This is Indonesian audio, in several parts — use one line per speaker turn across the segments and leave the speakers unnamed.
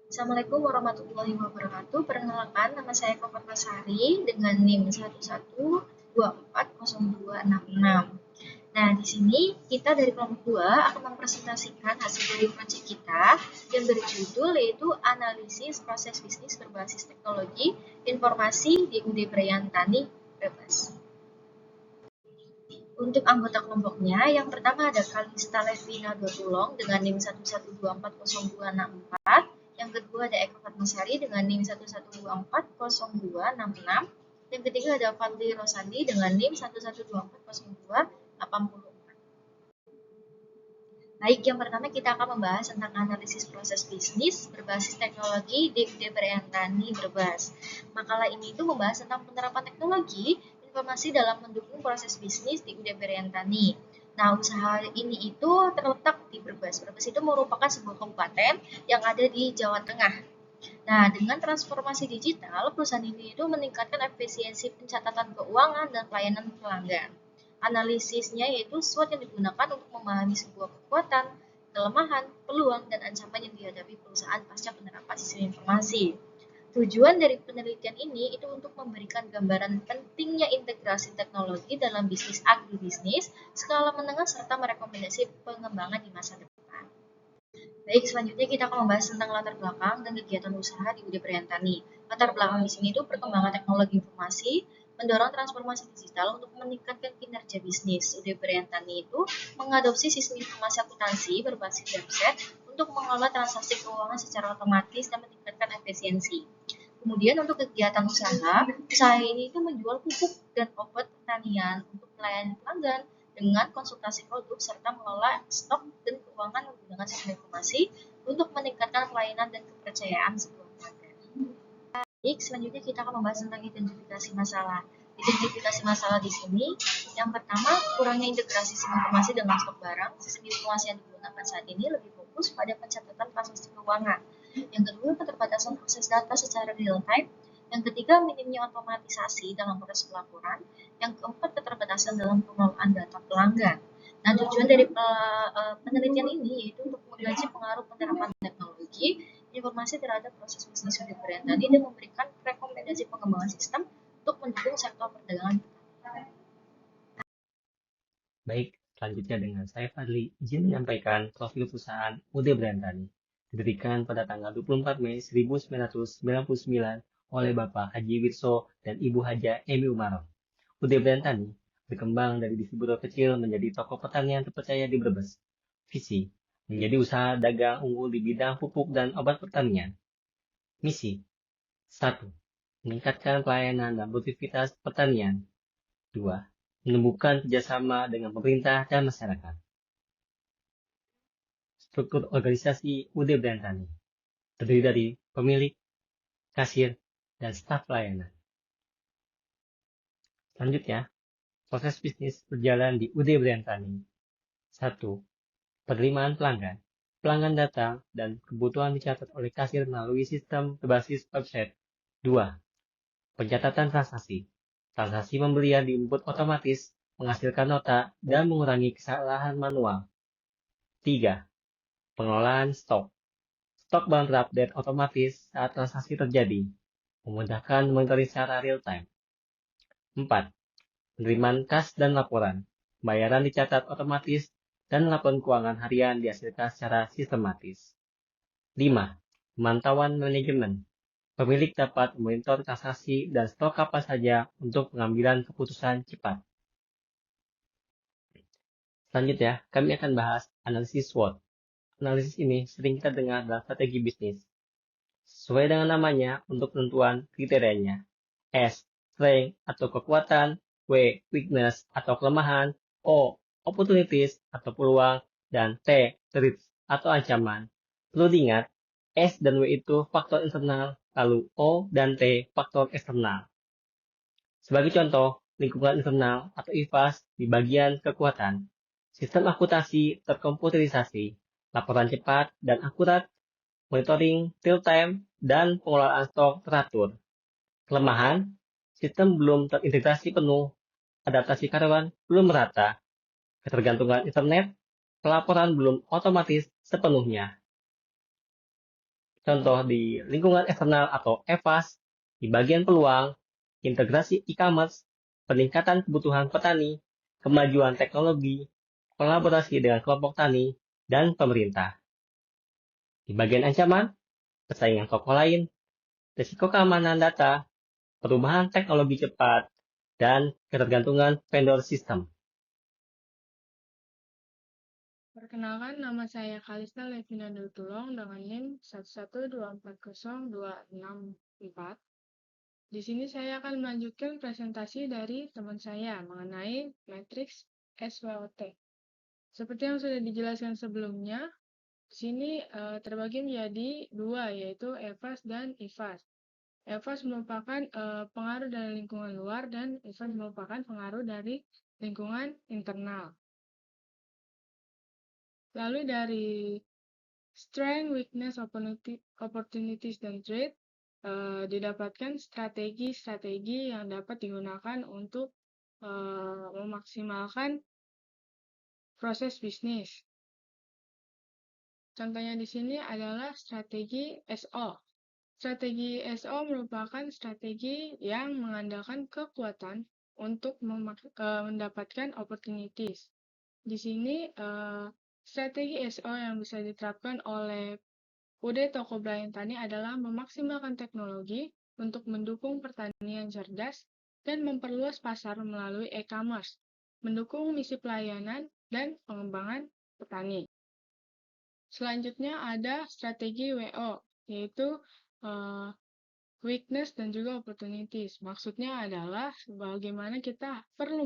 Assalamualaikum warahmatullahi wabarakatuh. Perkenalkan, nama saya Koko Sari dengan NIM 11240266. Nah, di sini kita dari kelompok 2 akan mempresentasikan hasil dari proyek kita yang berjudul yaitu analisis proses bisnis berbasis teknologi informasi di UD Brayantani Brebes. Untuk anggota kelompoknya, yang pertama ada Kalista Levina Dotulong dengan NIM 11240264. Yang kedua ada Eko Fatmasari dengan NIM 11240266. Yang ketiga ada Fadli Rosandi dengan NIM 11240284. Baik, yang pertama kita akan membahas tentang analisis proses bisnis berbasis teknologi di UD Brayantani Brebes. Makalah ini itu membahas tentang penerapan teknologi informasi dalam mendukung proses bisnis di UD Brayantani. Nah, usaha ini itu terletak di Brebes. Brebes itu merupakan sebuah kabupaten yang ada di Jawa Tengah. Nah, dengan transformasi digital, perusahaan ini itu meningkatkan efisiensi pencatatan keuangan dan pelayanan pelanggan. Analisisnya yaitu SWOT yang digunakan untuk memahami sebuah kekuatan, kelemahan, peluang, dan ancaman yang dihadapi perusahaan pasca penerapan sistem informasi. Tujuan dari penelitian ini itu untuk memberikan gambaran pentingnya integrasi teknologi dalam bisnis agribisnis skala menengah serta merekomendasi pengembangan di masa depan. Baik, selanjutnya kita akan membahas tentang latar belakang dan kegiatan usaha di UD Brayantani. Latar belakang di sini itu perkembangan teknologi informasi, mendorong transformasi digital untuk meningkatkan kinerja bisnis. UD Brayantani itu mengadopsi sistem informasi akuntansi berbasis website untuk mengelola transaksi keuangan secara otomatis dan meningkatkan efisiensi. Kemudian untuk kegiatan usaha ini itu menjual pupuk dan obat pertanian untuk pelayanan pelanggan dengan konsultasi produk serta mengelola stok dan keuangan menggunakan sistem informasi untuk meningkatkan pelayanan dan kepercayaan sebuah pelanggan. Baik, selanjutnya kita akan membahas tentang identifikasi masalah. Identifikasi masalah di sini, yang pertama, kurangnya integrasi sistem informasi dengan stok barang. Sistem informasi yang digunakan saat ini lebih fokus pada pencatatan transaksi keuangan. Yang kedua, keterbatasan akses data secara real time. Yang ketiga, minimnya otomatisasi dalam proses pelaporan. Yang keempat, keterbatasan dalam pengelolaan data pelanggan. Nah, tujuan dari penelitian ini yaitu untuk mengkaji pengaruh penerapan teknologi informasi terhadap proses bisnis unit brand tadi dan memberikan rekomendasi pengembangan sistem untuk mendukung sektor perdagangan.
Baik, selanjutnya dengan saya Fadli, izin menyampaikan profil perusahaan UD Brayantani. Didirikan pada tanggal 24 Mei 1999 oleh Bapak Haji Wirso dan Ibu Haja Emi Umaroh. UD Brayantani berkembang dari distributor kecil menjadi toko pertanian terpercaya di Brebes. Visi, menjadi usaha dagang unggul di bidang pupuk dan obat pertanian. Misi, 1. Meningkatkan pelayanan dan produktivitas pertanian. 2. Menumbuhkan kerjasama dengan pemerintah dan masyarakat. Struktur organisasi UD Brayantani terdiri dari pemilik, kasir, dan staf pelayanan. Selanjutnya, proses bisnis berjalan di UD Brayantani. 1. Penerimaan pelanggan. Pelanggan datang dan kebutuhan dicatat oleh kasir melalui sistem berbasis website. 2. Pencatatan transaksi. Transaksi pembelian diinput otomatis, menghasilkan nota, dan mengurangi kesalahan manual. 3. Pengelolaan stok. Stok barang terupdate otomatis saat transaksi terjadi, memudahkan monitoring secara real time. 4. Penerimaan kas dan laporan. Bayaran dicatat otomatis dan laporan keuangan harian dihasilkan secara sistematis. 5. Pemantauan manajemen. Pemilik dapat memonitor transaksi dan stok kapan saja untuk pengambilan keputusan cepat. Selanjutnya, kami akan bahas analisis SWOT. Analisis ini sering kita dengar dalam strategi bisnis. Sesuai dengan namanya untuk penentuan kriterianya. S. Strength atau kekuatan. W. Weakness atau kelemahan. O. Opportunities atau peluang. Dan T. Threats atau ancaman. Perlu diingat, S dan W itu faktor internal, lalu O dan T faktor eksternal. Sebagai contoh, lingkungan internal atau IFAS di bagian kekuatan. Sistem akuntansi terkomputerisasi, laporan cepat dan akurat, monitoring real time, dan pengelolaan stok teratur. Kelemahan, sistem belum terintegrasi penuh, adaptasi karyawan belum merata, ketergantungan internet, pelaporan belum otomatis sepenuhnya. Contoh di lingkungan eksternal atau EVAS, di bagian peluang, integrasi e-commerce, peningkatan kebutuhan petani, kemajuan teknologi, kolaborasi dengan kelompok tani, dan pemerintah. Di bagian ancaman, persaingan toko lain, risiko keamanan data, perubahan teknologi cepat, dan ketergantungan vendor sistem.
Perkenalkan, nama saya Kalista Levina Dutulong dengan NIM 112402664. Di sini saya akan melanjutkan presentasi dari teman saya mengenai matriks SWOT. Seperti yang sudah dijelaskan sebelumnya, di sini terbagi menjadi dua, yaitu EVAS dan IVAS. EVAS merupakan pengaruh dari lingkungan luar dan IVAS merupakan pengaruh dari lingkungan internal. Lalu dari strength, weakness, opportunities, dan threat didapatkan strategi-strategi yang dapat digunakan untuk memaksimalkan proses bisnis. Contohnya di sini adalah strategi SO. Strategi SO merupakan strategi yang mengandalkan kekuatan untuk mendapatkan opportunities. Di sini strategi SO yang bisa diterapkan oleh UD Toko Bryan Tani adalah memaksimalkan teknologi untuk mendukung pertanian cerdas dan memperluas pasar melalui e-commerce, mendukung misi pelayanan dan pengembangan petani. Selanjutnya ada strategi WO, yaitu weakness dan juga opportunities. Maksudnya adalah bagaimana kita perlu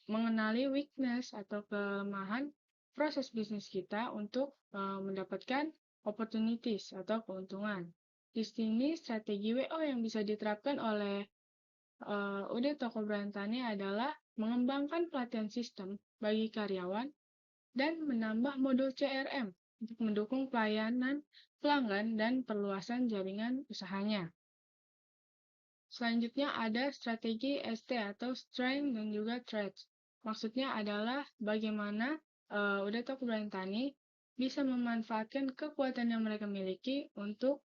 mengenali weakness atau kelemahan proses bisnis kita untuk mendapatkan opportunities atau keuntungan. Di sini strategi WO yang bisa diterapkan oleh UD Toko Bryan Tani adalah mengembangkan pelatihan sistem bagi karyawan dan menambah modul CRM untuk mendukung pelayanan pelanggan dan perluasan jaringan usahanya. Selanjutnya ada strategi ST atau Strength dan juga Threats. Maksudnya adalah bagaimana UD Toko Bryan Tani bisa memanfaatkan kekuatan yang mereka miliki untuk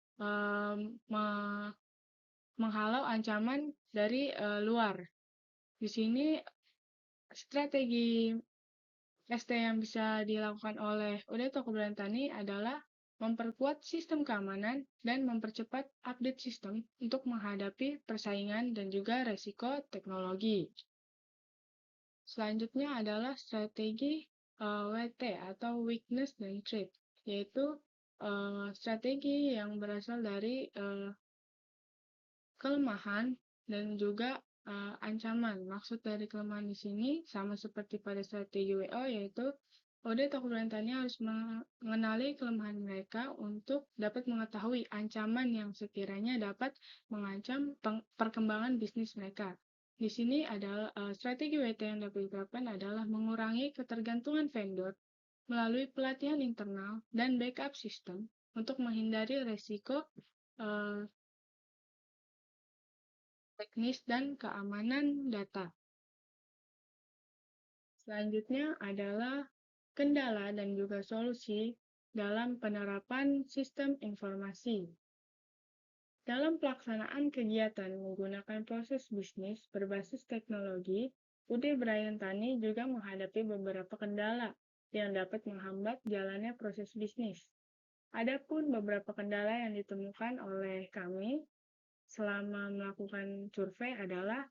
menghalau ancaman dari luar. Di sini strategi ST yang bisa dilakukan oleh UD Toko Bryan Tani adalah memperkuat sistem keamanan dan mempercepat update sistem untuk menghadapi persaingan dan juga resiko teknologi. Selanjutnya adalah strategi WT atau Weakness dan Threat, yaitu strategi yang berasal dari kelemahan dan juga ancaman. Maksud dari kelemahan di sini sama seperti pada strategi WO, yaitu UD Toko Bryan Tani harus mengenali kelemahan mereka untuk dapat mengetahui ancaman yang sekiranya dapat mengancam perkembangan bisnis mereka. Di sini adalah strategi WT yang dapat diterapkan adalah mengurangi ketergantungan vendor melalui pelatihan internal dan backup sistem untuk menghindari resiko teknis dan keamanan data. Selanjutnya adalah kendala dan juga solusi dalam penerapan sistem informasi. Dalam pelaksanaan kegiatan menggunakan proses bisnis berbasis teknologi, UD Bryan Tani juga menghadapi beberapa kendala yang dapat menghambat jalannya proses bisnis. Adapun beberapa kendala yang ditemukan oleh kami selama melakukan survei adalah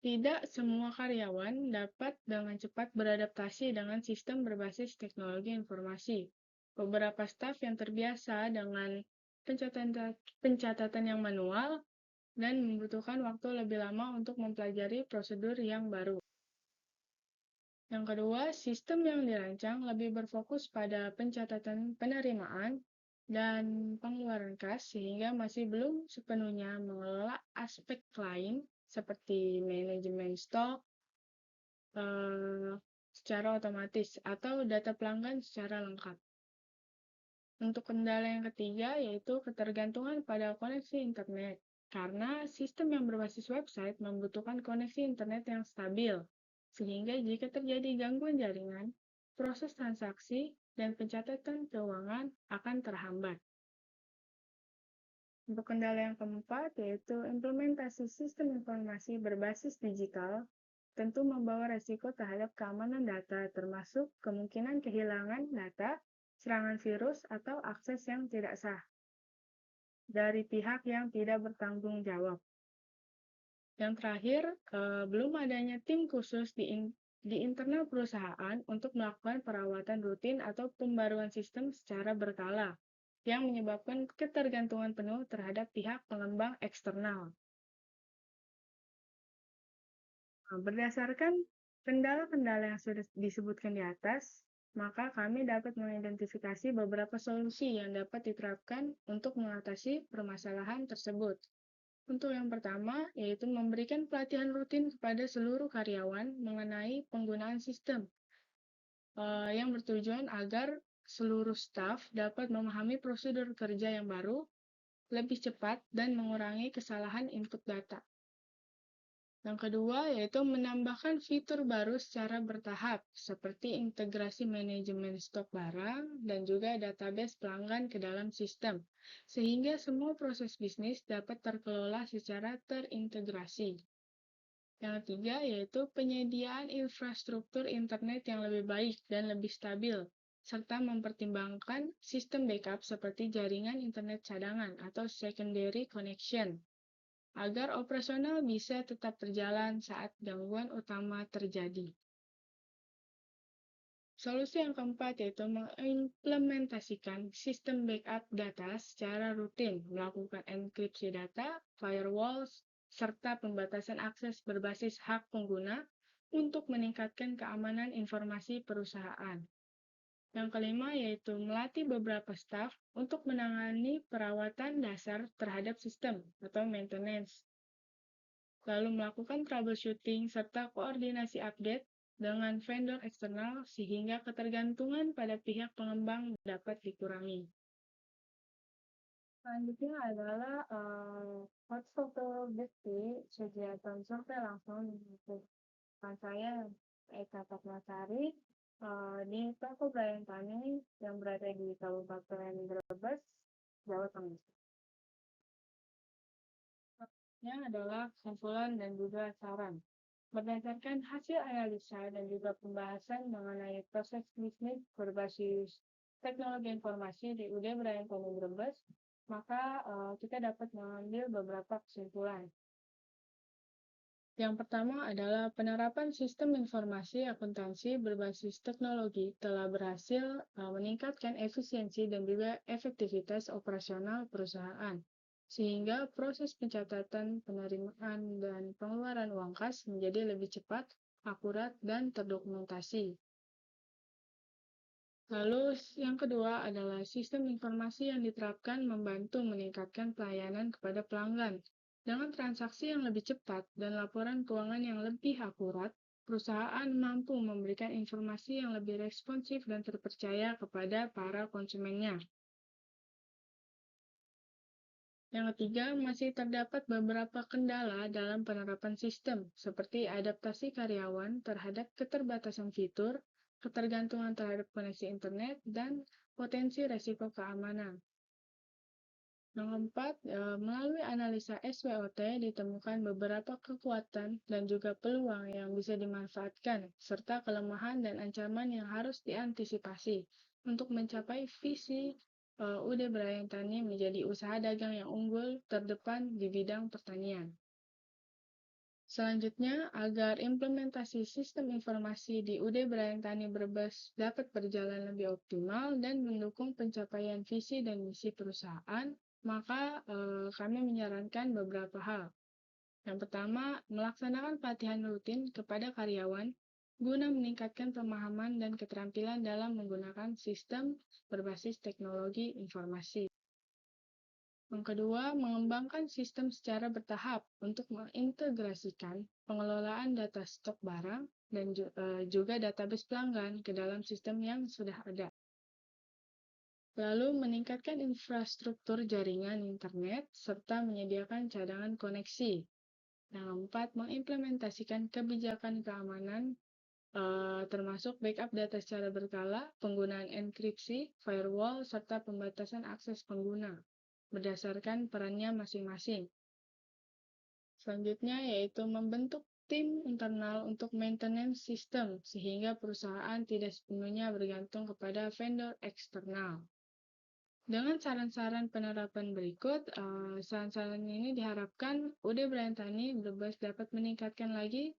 tidak semua karyawan dapat dengan cepat beradaptasi dengan sistem berbasis teknologi informasi. Beberapa staf yang terbiasa dengan pencatatan yang manual dan membutuhkan waktu lebih lama untuk mempelajari prosedur yang baru. Yang kedua, sistem yang dirancang lebih berfokus pada pencatatan penerimaan dan pengeluaran kas sehingga masih belum sepenuhnya mengelola aspek lain seperti manajemen stok secara otomatis atau data pelanggan secara lengkap. Untuk kendala yang ketiga yaitu ketergantungan pada koneksi internet, karena sistem yang berbasis website membutuhkan koneksi internet yang stabil, sehingga jika terjadi gangguan jaringan, proses transaksi dan pencatatan keuangan akan terhambat. Untuk kendala yang keempat, yaitu implementasi sistem informasi berbasis digital, tentu membawa resiko terhadap keamanan data, termasuk kemungkinan kehilangan data, serangan virus, atau akses yang tidak sah dari pihak yang tidak bertanggung jawab. Yang terakhir, belum adanya tim khusus di internal perusahaan untuk melakukan perawatan rutin atau pembaruan sistem secara berkala, yang menyebabkan ketergantungan penuh terhadap pihak pengembang eksternal. Nah, berdasarkan kendala-kendala yang sudah disebutkan di atas, maka kami dapat mengidentifikasi beberapa solusi yang dapat diterapkan untuk mengatasi permasalahan tersebut. Untuk yang pertama, yaitu memberikan pelatihan rutin kepada seluruh karyawan mengenai penggunaan sistem, yang bertujuan agar seluruh staf dapat memahami prosedur kerja yang baru, lebih cepat, dan mengurangi kesalahan input data. Yang kedua, yaitu menambahkan fitur baru secara bertahap, seperti integrasi manajemen stok barang dan juga database pelanggan ke dalam sistem, sehingga semua proses bisnis dapat terkelola secara terintegrasi. Yang ketiga, yaitu penyediaan infrastruktur internet yang lebih baik dan lebih stabil, serta mempertimbangkan sistem backup seperti jaringan internet cadangan atau secondary connection, agar operasional bisa tetap berjalan saat gangguan utama terjadi. Solusi yang keempat yaitu mengimplementasikan sistem backup data secara rutin, melakukan enkripsi data, firewalls, serta pembatasan akses berbasis hak pengguna untuk meningkatkan keamanan informasi perusahaan. Yang kelima yaitu melatih beberapa staf untuk menangani perawatan dasar terhadap sistem atau maintenance, lalu melakukan troubleshooting serta koordinasi update dengan vendor eksternal sehingga ketergantungan pada pihak pengembang dapat dikurangi. Selanjutnya adalah hot photo bukti kegiatan survei langsung untuk saya Eka Fatmasari di Toko Brian Tani yang berada di Kabupaten Brebes, Jawa Tengah. Yang adalah kesimpulan dan juga saran. Berdasarkan hasil analisa dan juga pembahasan mengenai proses bisnis berbasis teknologi informasi di UD Brian Tani Brebes, maka kita dapat mengambil beberapa kesimpulan. Yang pertama adalah penerapan sistem informasi akuntansi berbasis teknologi telah berhasil meningkatkan efisiensi dan juga efektivitas operasional perusahaan, sehingga proses pencatatan, penerimaan, dan pengeluaran uang kas menjadi lebih cepat, akurat, dan terdokumentasi. Lalu yang kedua adalah sistem informasi yang diterapkan membantu meningkatkan pelayanan kepada pelanggan. Dengan transaksi yang lebih cepat dan laporan keuangan yang lebih akurat, perusahaan mampu memberikan informasi yang lebih responsif dan terpercaya kepada para konsumennya. Yang ketiga, masih terdapat beberapa kendala dalam penerapan sistem, seperti adaptasi karyawan terhadap keterbatasan fitur, ketergantungan terhadap koneksi internet, dan potensi resiko keamanan. Yang keempat, melalui analisa SWOT ditemukan beberapa kekuatan dan juga peluang yang bisa dimanfaatkan, serta kelemahan dan ancaman yang harus diantisipasi untuk mencapai visi UD Brian Tani menjadi usaha dagang yang unggul terdepan di bidang pertanian. Selanjutnya, agar implementasi sistem informasi di UD Brian Tani Brebes dapat berjalan lebih optimal dan mendukung pencapaian visi dan misi perusahaan, maka kami menyarankan beberapa hal. Yang pertama, melaksanakan pelatihan rutin kepada karyawan guna meningkatkan pemahaman dan keterampilan dalam menggunakan sistem berbasis teknologi informasi. Yang kedua, mengembangkan sistem secara bertahap untuk mengintegrasikan pengelolaan data stok barang dan juga database pelanggan ke dalam sistem yang sudah ada. Lalu, meningkatkan infrastruktur jaringan internet serta menyediakan cadangan koneksi. Yang keempat, mengimplementasikan kebijakan keamanan termasuk backup data secara berkala, penggunaan enkripsi, firewall, serta pembatasan akses pengguna berdasarkan perannya masing-masing. Selanjutnya yaitu membentuk tim internal untuk maintenance system sehingga perusahaan tidak sepenuhnya bergantung kepada vendor eksternal. Dengan saran-saran penerapan berikut, saran-saran ini diharapkan UD Brayantani Brebes dapat meningkatkan lagi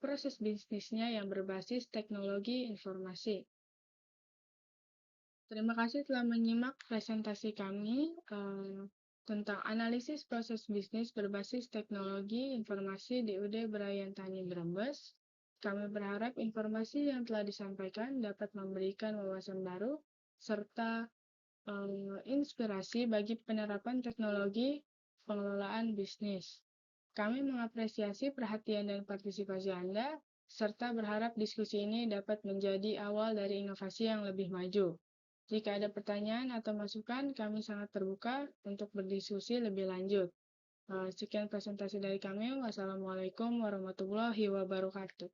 proses bisnisnya yang berbasis teknologi informasi. Terima kasih telah menyimak presentasi kami tentang analisis proses bisnis berbasis teknologi informasi di UD Brayantani Brebes. Kami berharap informasi yang telah disampaikan dapat memberikan wawasan baru serta inspirasi bagi penerapan teknologi pengelolaan bisnis. Kami mengapresiasi perhatian dan partisipasi Anda, serta berharap diskusi ini dapat menjadi awal dari inovasi yang lebih maju. Jika ada pertanyaan atau masukan, kami sangat terbuka untuk berdiskusi lebih lanjut. Sekian presentasi dari kami. Wassalamualaikum warahmatullahi wabarakatuh.